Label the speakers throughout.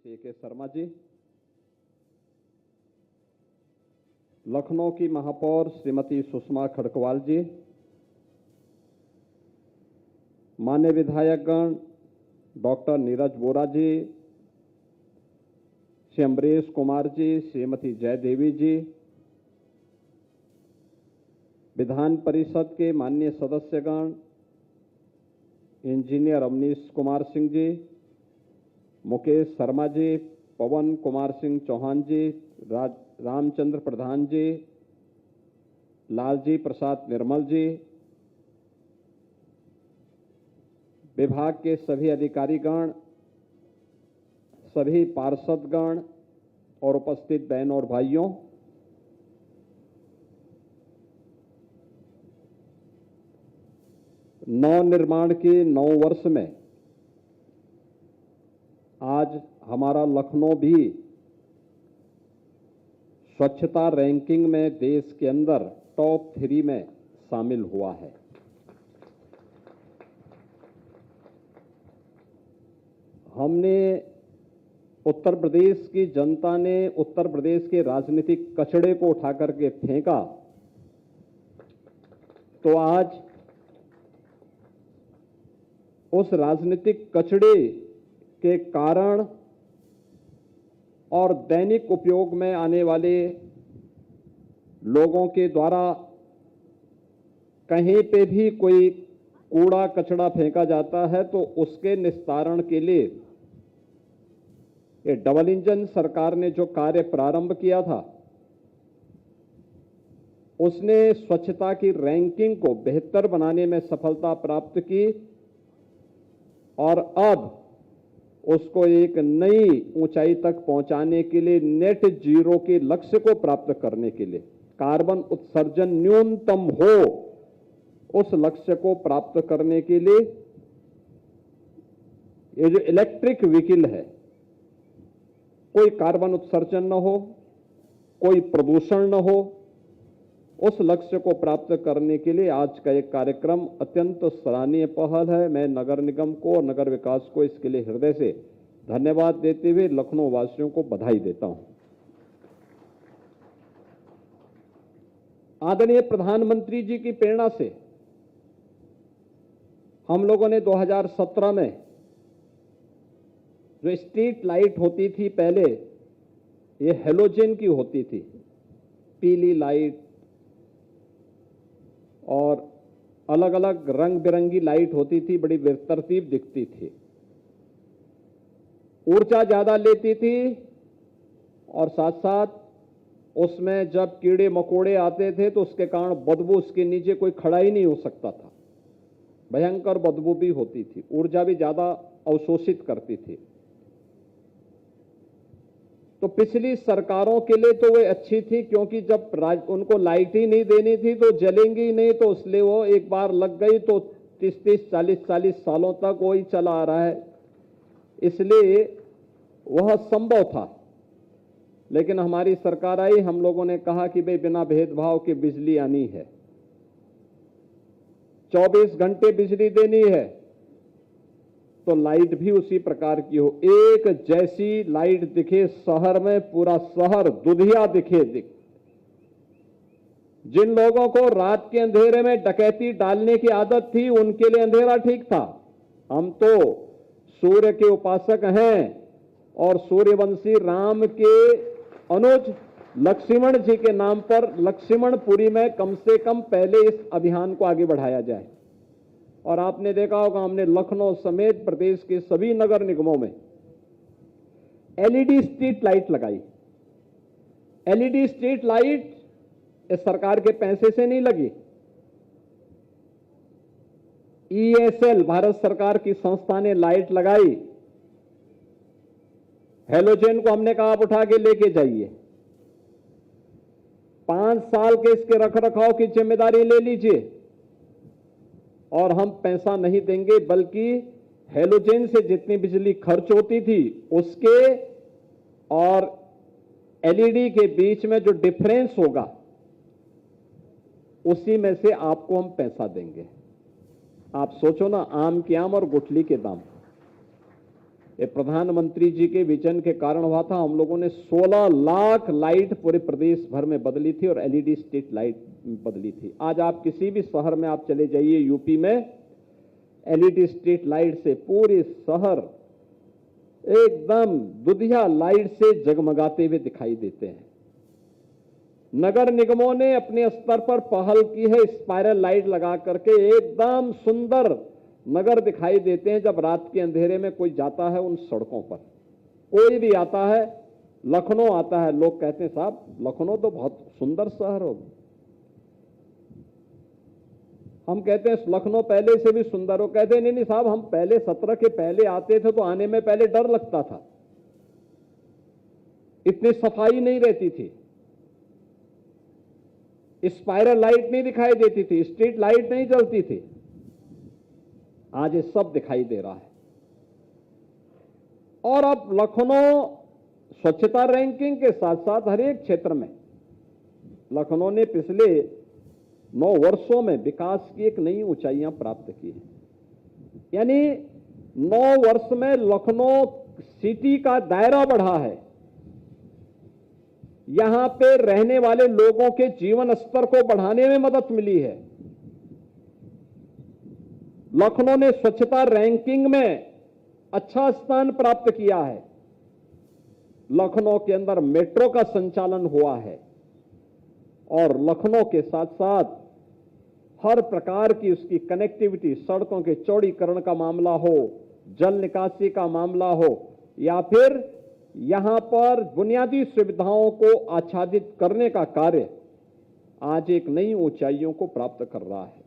Speaker 1: Shrimati A K. Sharma ji, Lucknow की महापौर श्रीमती सुषमा खड़कवाल जी, मान्य विधायकगण डॉक्टर नीरज बोरा जी, श्री अमरीश कुमार जी, श्रीमती जयदेवी जी, विधान परिषद के माननीय सदस्यगण इंजीनियर अवनीश कुमार सिंह जी, मुकेश शर्मा जी, पवन कुमार सिंह चौहान जी, रामचंद्र प्रधान जी, लालजी प्रसाद निर्मल जी, विभाग के सभी अधिकारीगण, सभी पार्षदगण और उपस्थित बहनों और भाइयों, नवनिर्माण के 9 वर्ष में आज हमारा लखनऊ भी स्वच्छता रैंकिंग में देश के अंदर टॉप 3 में शामिल हुआ है। हमने उत्तर प्रदेश की जनता ने उत्तर प्रदेश के राजनीतिक कचड़े को उठा करके फेंका, तो आज उस राजनीतिक कचड़े के कारण और दैनिक उपयोग में आने वाले लोगों के द्वारा कहीं पे भी कोई कूड़ा कचड़ा फेंका जाता है तो उसके निस्तारण के लिए ये डबल इंजन सरकार ने जो कार्य प्रारंभ किया था, उसने स्वच्छता की रैंकिंग को बेहतर बनाने में सफलता प्राप्त की और अब उसको एक नई ऊंचाई तक पहुंचाने के लिए नेट जीरो के लक्ष्य को प्राप्त करने के लिए, कार्बन उत्सर्जन न्यूनतम हो उस लक्ष्य को प्राप्त करने के लिए ये जो इलेक्ट्रिक व्हीकल है, कोई कार्बन उत्सर्जन न हो, कोई प्रदूषण न हो, उस लक्ष्य को प्राप्त करने के लिए आज का एक कार्यक्रम अत्यंत सराहनीय पहल है। मैं नगर निगम को और नगर विकास को इसके लिए हृदय से धन्यवाद देते हुए लखनऊ वासियों को बधाई देता हूं। आदरणीय प्रधानमंत्री जी की प्रेरणा से हम लोगों ने 2017 में जो स्ट्रीट लाइट होती थी पहले, ये हेलोजन की होती थी, पीली लाइट और अलग अलग रंग बिरंगी लाइट होती थी, बड़ी बेतरतीब दिखती थी, ऊर्जा ज्यादा लेती थी और साथ साथ उसमें जब कीड़े मकोड़े आते थे तो उसके कारण बदबू, उसके नीचे कोई खड़ा ही नहीं हो सकता था, भयंकर बदबू भी होती थी, ऊर्जा भी ज्यादा अवशोषित करती थी। तो पिछली सरकारों के लिए तो वे अच्छी थी, क्योंकि जब उनको लाइट ही नहीं देनी थी तो जलेंगी ही नहीं, तो इसलिए वो एक बार लग गई तो 30-30, 40-40 सालों तक वही चला आ रहा है, इसलिए वह संभव था। लेकिन हमारी सरकार आई, हम लोगों ने कहा कि भाई बिना भेदभाव के बिजली आनी है, 24 घंटे बिजली देनी है, तो लाइट भी उसी प्रकार की हो, एक जैसी लाइट दिखे शहर में, पूरा शहर दुधिया दिखे। जिन लोगों को रात के अंधेरे में डकैती डालने की आदत थी, उनके लिए अंधेरा ठीक था। हम तो सूर्य के उपासक हैं और सूर्यवंशी राम के अनुज लक्ष्मण जी के नाम पर लक्ष्मणपुरी में कम से कम पहले इस अभियान को आगे बढ़ाया जाए। और आपने देखा होगा, हमने लखनऊ समेत प्रदेश के सभी नगर निगमों में एलईडी स्ट्रीट लाइट लगाई। एलईडी स्ट्रीट लाइट इस सरकार के पैसे से नहीं लगी, ईएसएल भारत सरकार की संस्था ने लाइट लगाई। हेलोजन को हमने कहा आप उठा के लेके जाइए, 5 साल के इसके रखरखाव की जिम्मेदारी ले लीजिए और हम पैसा नहीं देंगे, बल्कि हेलोजन से जितनी बिजली खर्च होती थी उसके और एलईडी के बीच में जो डिफरेंस होगा उसी में से आपको हम पैसा देंगे। आप सोचो ना, आम के आम और गुठली के दाम। ये प्रधानमंत्री जी के विजन के कारण हुआ था। हम लोगों ने 16 लाख लाइट पूरे प्रदेश भर में बदली थी और एलईडी स्ट्रीट लाइट बदली थी। आज आप किसी भी शहर में आप चले जाइए यूपी में, एलईडी स्ट्रीट लाइट से पूरे शहर एकदम दुधिया लाइट से जगमगाते हुए दिखाई देते हैं। नगर निगमों ने अपने स्तर पर पहल की है, स्पाइरल लाइट लगा करके एकदम सुंदर नगर दिखाई देते हैं। जब रात के अंधेरे में कोई जाता है उन सड़कों पर, कोई भी आता है, लखनऊ आता है, लोग कहते हैं साहब लखनऊ तो बहुत सुंदर शहर हो। हम कहते हैं लखनऊ पहले से भी सुंदर हो। कहते हैं नहीं साहब, हम पहले 17 के पहले आते थे तो आने में पहले डर लगता था, इतनी सफाई नहीं रहती थी, स्पाइरल लाइट नहीं दिखाई देती थी, स्ट्रीट लाइट नहीं जलती थी। आज ये सब दिखाई दे रहा है। और अब लखनऊ स्वच्छता रैंकिंग के साथ साथ हर एक क्षेत्र में लखनऊ ने पिछले 9 वर्षों में विकास की एक नई ऊंचाइयां प्राप्त की है। यानी 9 वर्ष में लखनऊ सिटी का दायरा बढ़ा है। यहां पे रहने वाले लोगों के जीवन स्तर को बढ़ाने में मदद मिली है। लखनऊ ने स्वच्छता रैंकिंग में अच्छा स्थान प्राप्त किया है। लखनऊ के अंदर मेट्रो का संचालन हुआ है और लखनऊ के साथ साथ हर प्रकार की उसकी कनेक्टिविटी, सड़कों के चौड़ीकरण का मामला हो, जल निकासी का मामला हो, या फिर यहां पर बुनियादी सुविधाओं को आच्छादित करने का कार्य आज एक नई ऊंचाइयों को प्राप्त कर रहा है।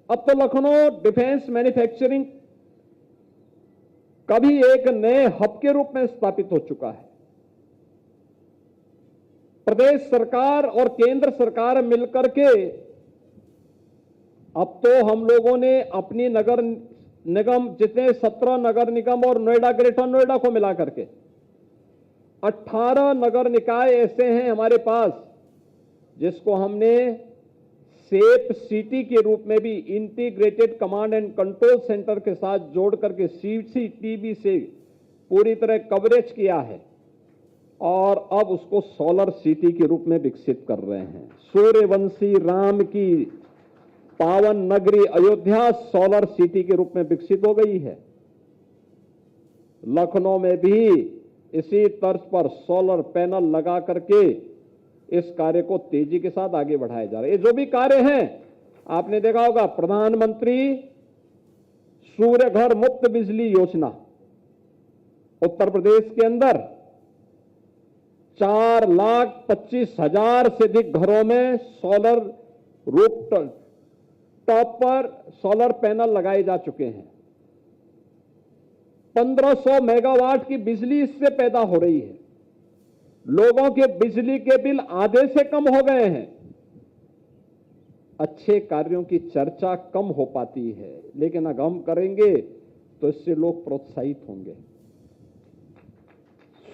Speaker 1: अब तो लखनऊ डिफेंस मैन्युफैक्चरिंग का भी एक नए हब के रूप में स्थापित हो चुका है। प्रदेश सरकार और केंद्र सरकार मिलकर के अब तो हम लोगों ने अपनी नगर निगम, जितने 17 नगर निगम और नोएडा, ग्रेटर नोएडा को मिला करके 18 नगर निकाय ऐसे हैं हमारे पास जिसको हमने सेफ सिटी के रूप में भी integrated command and control centre के साथ जोड़ करके सीसीटीवी से पूरी तरह कवरेज किया है और अब उसको सोलर सिटी के रूप में विकसित कर रहे हैं। सूर्यवंशी राम की पावन नगरी अयोध्या सोलर सिटी के रूप में विकसित हो गई है। लखनऊ में भी इसी तर्ज पर सोलर पैनल लगा करके इस कार्य को तेजी के साथ आगे बढ़ाया जा रहा है। ये जो भी कार्य हैं, आपने देखा होगा प्रधानमंत्री सूर्य घर मुफ्त बिजली योजना, उत्तर प्रदेश के अंदर 4,25,000 से अधिक घरों में सोलर रूफटॉप पर सोलर पैनल लगाए जा चुके हैं। 1500 मेगावाट की बिजली इससे पैदा हो रही है। लोगों के बिजली के बिल आधे से कम हो गए हैं। अच्छे कार्यों की चर्चा कम हो पाती है, लेकिन अगर हम करेंगे तो इससे लोग प्रोत्साहित होंगे।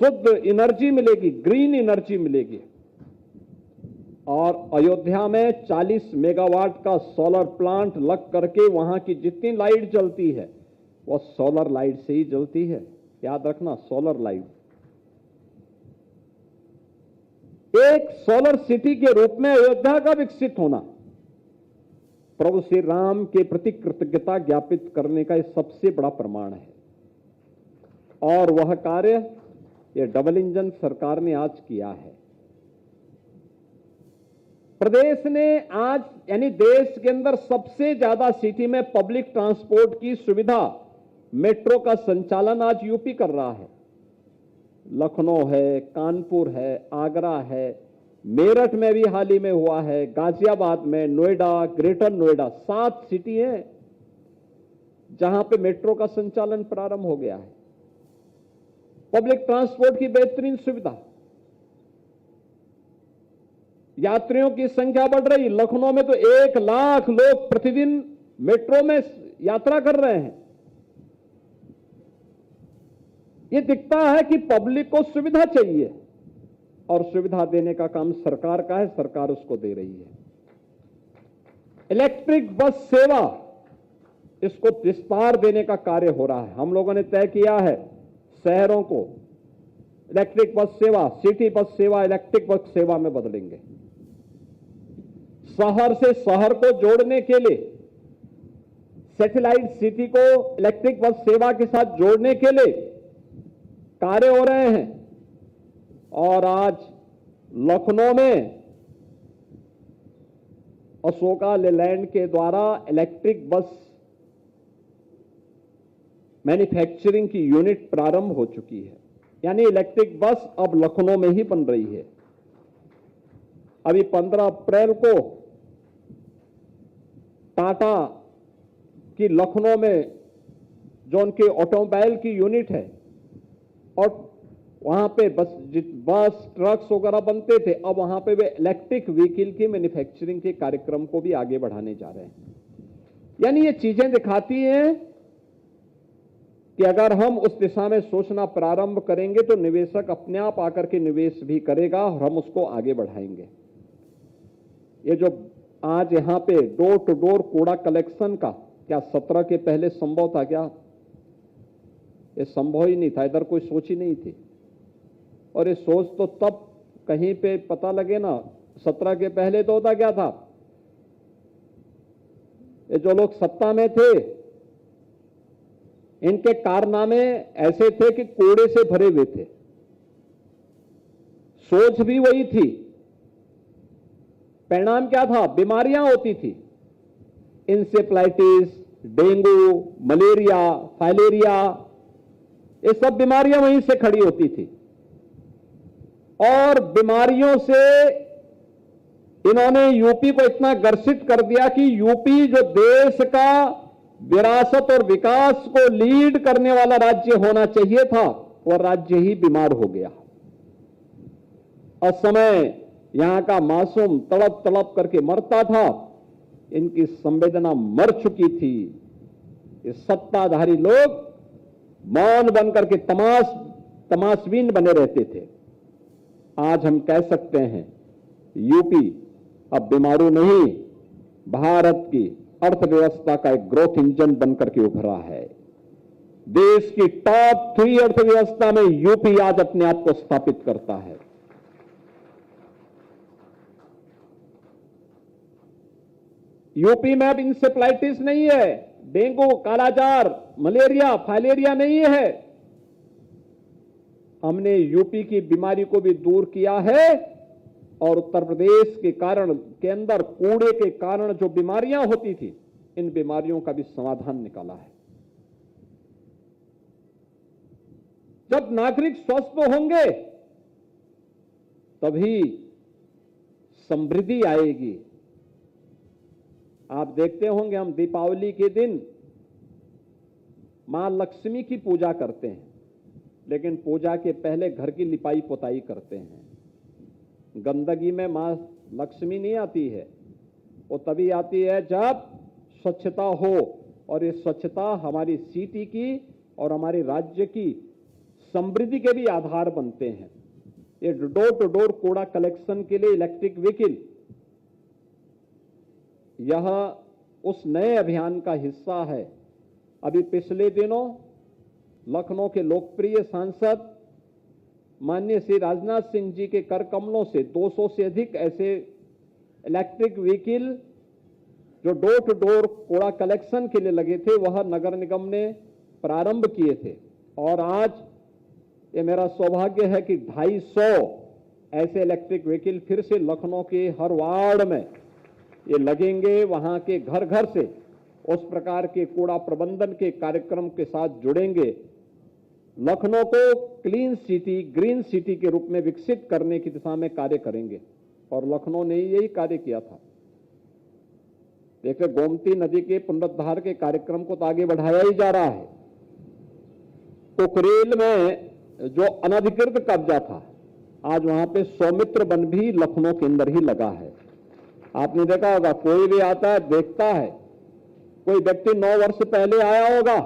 Speaker 1: शुद्ध एनर्जी मिलेगी, ग्रीन एनर्जी मिलेगी। और अयोध्या में 40 मेगावाट का सोलर प्लांट लग करके वहां की जितनी लाइट जलती है वो सोलर लाइट से ही जलती है। याद रखना, सोलर लाइट। एक सोलर सिटी के रूप में अयोध्या का विकसित होना प्रभु श्री राम के प्रति कृतज्ञता ज्ञापित करने का सबसे बड़ा प्रमाण है। और वह कार्य ये डबल इंजन सरकार ने आज किया है। प्रदेश ने आज यानी देश के अंदर सबसे ज्यादा सिटी में पब्लिक ट्रांसपोर्ट की सुविधा, मेट्रो का संचालन आज यूपी कर रहा है। लखनऊ है, कानपुर है, आगरा है, मेरठ में भी हाल ही में हुआ है, गाजियाबाद में, नोएडा, ग्रेटर नोएडा, 7 सिटी हैं जहां पे मेट्रो का संचालन प्रारंभ हो गया है। पब्लिक ट्रांसपोर्ट की बेहतरीन सुविधा, यात्रियों की संख्या बढ़ रही। लखनऊ में तो 1 लाख लोग प्रतिदिन मेट्रो में यात्रा कर रहे हैं। यह दिखता है कि पब्लिक को सुविधा चाहिए और सुविधा देने का काम सरकार का है, सरकार उसको दे रही है। इलेक्ट्रिक बस सेवा इसको विस्तार देने का कार्य हो रहा है। हम लोगों ने तय किया है शहरों को इलेक्ट्रिक बस सेवा, सिटी बस सेवा इलेक्ट्रिक बस सेवा में बदलेंगे। शहर से शहर को जोड़ने के लिए सैटेलाइट सिटी को इलेक्ट्रिक बस सेवा के साथ जोड़ने के लिए कार्य हो रहे हैं। और आज लखनऊ में अशोका लेलैंड के द्वारा इलेक्ट्रिक बस मैन्युफैक्चरिंग की यूनिट प्रारंभ हो चुकी है, यानी इलेक्ट्रिक बस अब लखनऊ में ही बन रही है। अभी 15 अप्रैल को टाटा की लखनऊ में जो उनके ऑटोमोबाइल की यूनिट है और वहां पे बस ट्रक्स वगैरह बनते थे, अब वहां पे वे इलेक्ट्रिक व्हीकल की मैन्युफैक्चरिंग के कार्यक्रम को भी आगे बढ़ाने जा रहे हैं। यानी ये चीजें दिखाती हैं कि अगर हम उस दिशा में सोचना प्रारंभ करेंगे तो निवेशक अपने आप आकर के निवेश भी करेगा और हम उसको आगे बढ़ाएंगे। ये जो आज यहां पे डोर टू डोर कूड़ा कलेक्शन का, क्या 17 के पहले संभव था क्या? ये संभव ही नहीं था, इधर कोई सोच ही नहीं थी। और ये सोच तो तब कहीं पे पता लगे ना, 17 के पहले तो होता क्या था, ये जो लोग सत्ता में थे इनके कारनामे ऐसे थे कि कूड़े से भरे हुए थे, सोच भी वही थी, परिणाम क्या था? बीमारियां होती थी, इंसेफ्लाइटिस, डेंगू, मलेरिया, फाइलेरिया, ये सब बीमारियां वहीं से खड़ी होती थी। और बीमारियों से इन्होंने यूपी को इतना ग्रसित कर दिया कि यूपी जो देश का विरासत और विकास को लीड करने वाला राज्य होना चाहिए था, वह राज्य ही बीमार हो गया। असमय यहां का मासूम तड़प तड़प करके मरता था, इनकी संवेदना मर चुकी थी। ये सत्ताधारी लोग मौन बनकर के तमाशबीन बने रहते थे। आज हम कह सकते हैं यूपी अब बीमारू नहीं, भारत की अर्थव्यवस्था का एक ग्रोथ इंजन बनकर के उभरा है। देश की टॉप 3 अर्थव्यवस्था में यूपी आज अपने आप को स्थापित करता है। यूपी में अब इंसेफ्लाइटिस नहीं है, डेंगू, कालाजार, मलेरिया, फाइलेरिया नहीं है। हमने यूपी की बीमारी को भी दूर किया है और उत्तर प्रदेश के अंदर कूड़े के कारण जो बीमारियां होती थी, इन बीमारियों का भी समाधान निकाला है। जब नागरिक स्वस्थ होंगे तभी समृद्धि आएगी। आप देखते होंगे हम दीपावली के दिन मां लक्ष्मी की पूजा करते हैं, लेकिन पूजा के पहले घर की लिपाई पोताई करते हैं। गंदगी में मां लक्ष्मी नहीं आती है, वो तभी आती है जब स्वच्छता हो, और ये स्वच्छता हमारी सिटी की और हमारे राज्य की समृद्धि के भी आधार बनते हैं। ये डोर टू डोर कूड़ा कलेक्शन के लिए इलेक्ट्रिक व्हीकल, यह उस नए अभियान का हिस्सा है। अभी पिछले दिनों लखनऊ के लोकप्रिय सांसद माननीय श्री राजनाथ सिंह जी के कर कमलों से 200 से अधिक ऐसे इलेक्ट्रिक व्हीकल जो डोर टू डोर कूड़ा कलेक्शन के लिए लगे थे, वह नगर निगम ने प्रारंभ किए थे। और आज ये मेरा सौभाग्य है कि 250 ऐसे इलेक्ट्रिक व्हीकल फिर से लखनऊ के हर वार्ड में ये लगेंगे। वहां के घर घर से उस प्रकार के कूड़ा प्रबंधन के कार्यक्रम के साथ जुड़ेंगे। लखनऊ को क्लीन सिटी, ग्रीन सिटी के रूप में विकसित करने की दिशा में कार्य करेंगे, और लखनऊ ने यही कार्य किया था। देखिए, गोमती नदी के पुनरुद्धार के कार्यक्रम को तो आगे बढ़ाया ही जा रहा है। कुकरेल में जो अनधिकृत कब्जा था, आज वहां पे सौमित्र वन भी लखनऊ के अंदर ही लगा है। आपने देखा होगा, कोई भी आता है देखता है, कोई व्यक्ति 9 वर्ष पहले आया होगा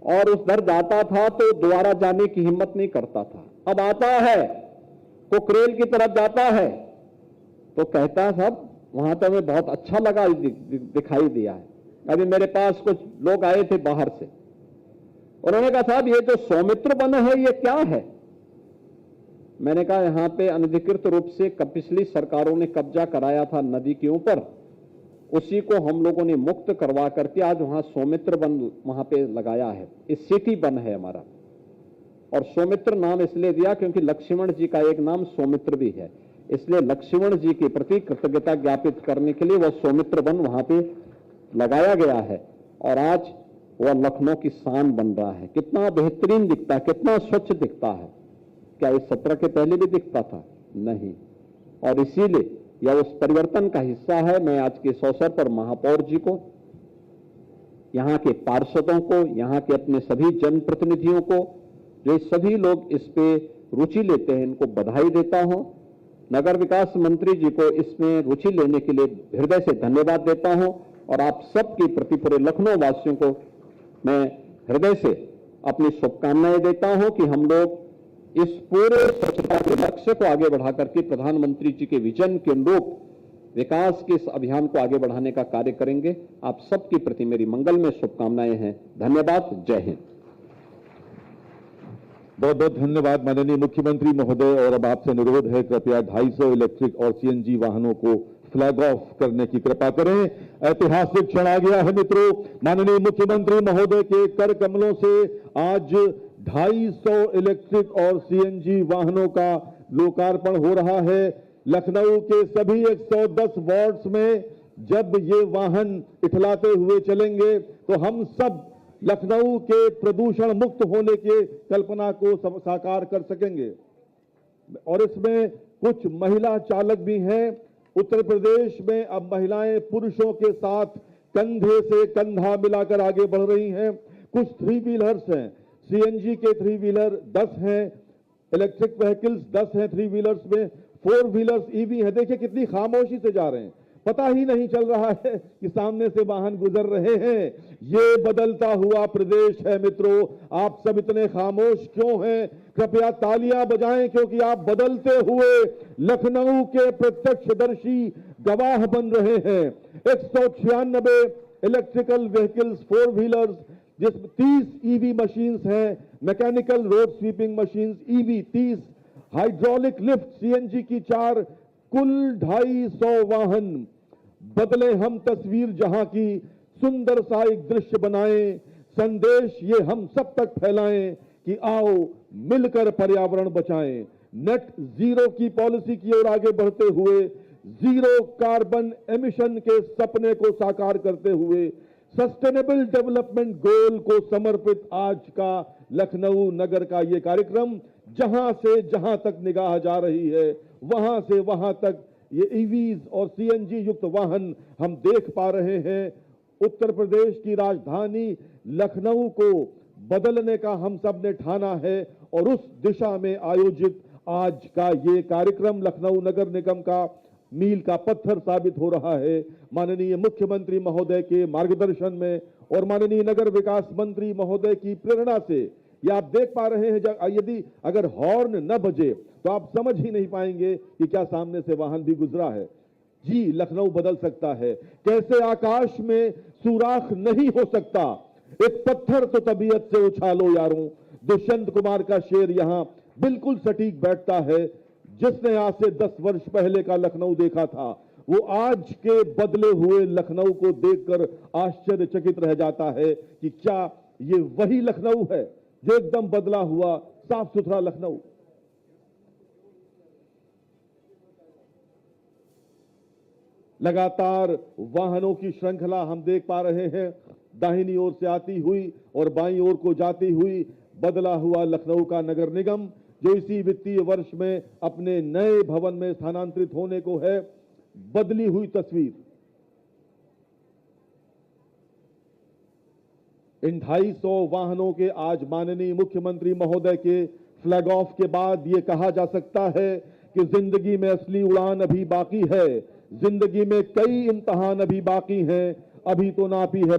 Speaker 1: और उस घर जाता था तो दोबारा जाने की हिम्मत नहीं करता था। अब आता है, कुकरेल की तरफ जाता है तो कहता है साहब वहां तो हमें बहुत अच्छा लगा, दिखाई दिया है। अभी मेरे पास कुछ लोग आए थे बाहर से, उन्होंने कहा साहब ये जो सौमित्र वन है ये क्या है? मैंने कहा यहां पे अनधिकृत रूप से पिछली सरकारों ने कब्जा कराया था नदी के ऊपर, उसी को हम लोगों ने मुक्त करवा करके आज वहां सौमित्र वन वहां पे लगाया है। इस सिटी वन है हमारा, और सौमित्र नाम इसलिए दिया क्योंकि लक्ष्मण जी का एक नाम सौमित्र भी है, इसलिए लक्ष्मण जी के प्रति कृतज्ञता ज्ञापित करने के लिए वह सौमित्र वन वहां पे लगाया गया है। और आज वह लखनऊ की शान बन रहा है। कितना बेहतरीन दिखता है, कितना स्वच्छ दिखता है। क्या इस सत्र के पहले भी दिखता था? नहीं। और इसीलिए यह उस परिवर्तन का हिस्सा है। मैं आज के इस अवसर पर महापौर जी को, यहां के पार्षदों को, यहां के अपने सभी जनप्रतिनिधियों को, जो सभी लोग इस पे रुचि लेते हैं, इनको बधाई देता हूं। नगर विकास मंत्री जी को इसमें रुचि लेने के लिए हृदय से धन्यवाद देता हूं, और आप सबके प्रति पूरे लखनऊ वासियों को मैं हृदय से अपनी शुभकामनाएं देता हूं कि हम लोग इस पूरे स्वच्छता के लक्ष्य को आगे बढ़ा करके प्रधानमंत्री जी के विजन के अनुरूप विकास के इस अभियान को आगे बढ़ाने का कार्य करेंगे। आप सबके प्रति मेरी मंगल में शुभकामनाएं हैं। धन्यवाद। जय हिंद।
Speaker 2: बहुत बहुत धन्यवाद माननीय मुख्यमंत्री महोदय। और अब आपसे अनुरोध है, कृपया 250 इलेक्ट्रिक और सीएनजी वाहनों को फ्लैग ऑफ करने की कृपा करें। ऐतिहासिक क्षण आ गया है मित्रों। माननीय मुख्यमंत्री महोदय के कर कमलों से आज 250 इलेक्ट्रिक और सीएनजी वाहनों का लोकार्पण हो रहा है। लखनऊ के सभी 110 वार्ड्स में जब ये वाहन इठलाते हुए चलेंगे तो हम सब लखनऊ के प्रदूषण मुक्त होने के कल्पना को साकार कर सकेंगे। और इसमें कुछ महिला चालक भी हैं। उत्तर प्रदेश में अब महिलाएं पुरुषों के साथ कंधे से कंधा मिलाकर आगे बढ़ रही हैं। कुछ 3 व्हीलर्स हैं, सीएनजी के 3 व्हीलर 10 हैं, इलेक्ट्रिक व्हीकल्स 10 हैं 3 व्हीलर्स में, 4 व्हीलर्स ईवी है। देखिए कितनी खामोशी से जा रहे हैं, पता ही नहीं चल रहा है कि सामने से वाहन गुजर रहे हैं। ये बदलता हुआ प्रदेश है मित्रों। आप सब इतने खामोश क्यों हैं? कृपया तालियां बजाएं, क्योंकि आप बदलते हुए लखनऊ के प्रत्यक्षदर्शी गवाह बन रहे हैं। 196 इलेक्ट्रिकल व्हीकल्स 4 व्हीलर्स, जिसमें 30 ईवी मशीन्स हैं, mechanical road sweeping machines EV 30, hydraulic lift CNG की 4, कुल 250 वाहन। बदले हम तस्वीर जहां की, सुंदर सा एक दृश्य बनाएं, संदेश ये हम सब तक फैलाएं कि आओ मिलकर पर्यावरण बचाएं। नेट जीरो की पॉलिसी की ओर आगे बढ़ते हुए, जीरो कार्बन एमिशन के सपने को साकार करते हुए, सस्टेनेबल डेवलपमेंट गोल को समर्पित आज का लखनऊ नगर का ये कार्यक्रम, जहां से जहां तक निगाह जा रही है वहां से वहां तक ये ईवीज और सीएनजी युक्त वाहन हम देख पा रहे हैं। उत्तर प्रदेश की राजधानी लखनऊ को बदलने का हम सब ने ठाना है, और उस दिशा में आयोजित आज का ये कार्यक्रम लखनऊ नगर निगम का मील का पत्थर साबित हो रहा है। माननीय मुख्यमंत्री महोदय के मार्गदर्शन में और माननीय नगर विकास मंत्री महोदय की प्रेरणा से ये आप देख पा रहे हैं। यदि अगर हॉर्न न बजे तो आप समझ ही नहीं पाएंगे कि क्या सामने से वाहन भी गुजरा है। जी, लखनऊ बदल सकता है। कैसे आकाश में सुराख नहीं हो सकता, एक पत्थर तो तबीयत से उछालो यारों। दुष्यंत कुमार का शेर यहां बिल्कुल सटीक बैठता है। जिसने आज से 10 वर्ष पहले का लखनऊ देखा था, वो आज के बदले हुए लखनऊ को देखकर आश्चर्यचकित रह जाता है कि क्या ये वही लखनऊ है जो एकदम बदला हुआ साफ सुथरा लखनऊ। लगातार वाहनों की श्रृंखला हम देख पा रहे हैं, दाहिनी ओर से आती हुई और बाईं ओर को जाती हुई बदला हुआ लखनऊ का नगर निगम, जो इसी वित्तीय वर्ष में अपने नए भवन में स्थानांतरित होने को है। बदली हुई तस्वीर। इन 250 वाहनों के आज माननीय मुख्यमंत्री महोदय के फ्लैग ऑफ के बाद ये कहा जा सकता है कि जिंदगी में असली उड़ान अभी बाकी है, जिंदगी में कई इम्तिहान अभी बाकी हैं, अभी तो नापी है